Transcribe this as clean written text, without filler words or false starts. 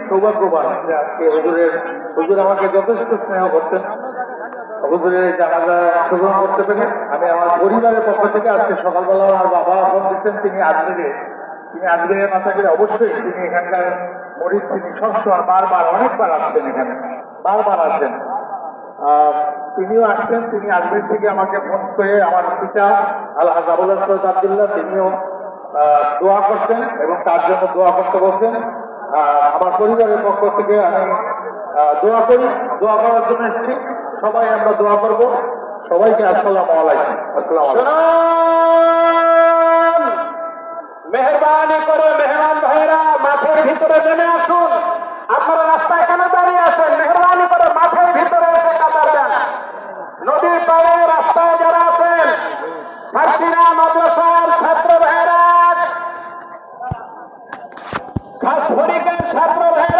সৌভাগ্যবান যে আজকে হুজুর আমাকে যথেষ্ট স্নেহ করতেন। হুজুরের জানাজা অংশগ্রহণ করতে পেরে আমি আমার পরিবারের পক্ষ থেকে আজকে সকালবেলা আমার বাবা ফোন দিচ্ছেন, তিনি আজমিরে না থাকলে অবশ্যই তিনি এখানকার মরিদ, তিনি সবসময় বারবার অনেকবার আসছেন, এখানে বারবার আসেন। তিনিও আসছেন, তিনি আজমির থেকে আমাকে ফোন করে আমার পিতা আলহাজ আবুল আসদ আব্দুল্লাহ তিনিও দোয়া করছেন এবং তার জন্য দোয়া করতে বলছেন। আমার পরিবারের পক্ষ থেকে আমি দোয়া করার জন্য এসেছি। সবাই আমরা দোয়া করবো। সবাইকে আসসালামু আলাইকুম। মেহরবানি করে মেহমান ভাইরা মাঠের ভিতরে নেমে আসুন। আপনারা রাস্তায় কেন দাঁড়িয়ে আসেন? মেহরবানি করে মাঠের ভিতরে এসে কাতার দেন। নদীর পাড়ে রাস্তায় যারা আছেন, সার্সিনা মাদ্রাসার ছাত্র ভাইরা, খাস ফরিকের ছাত্র ভাইরা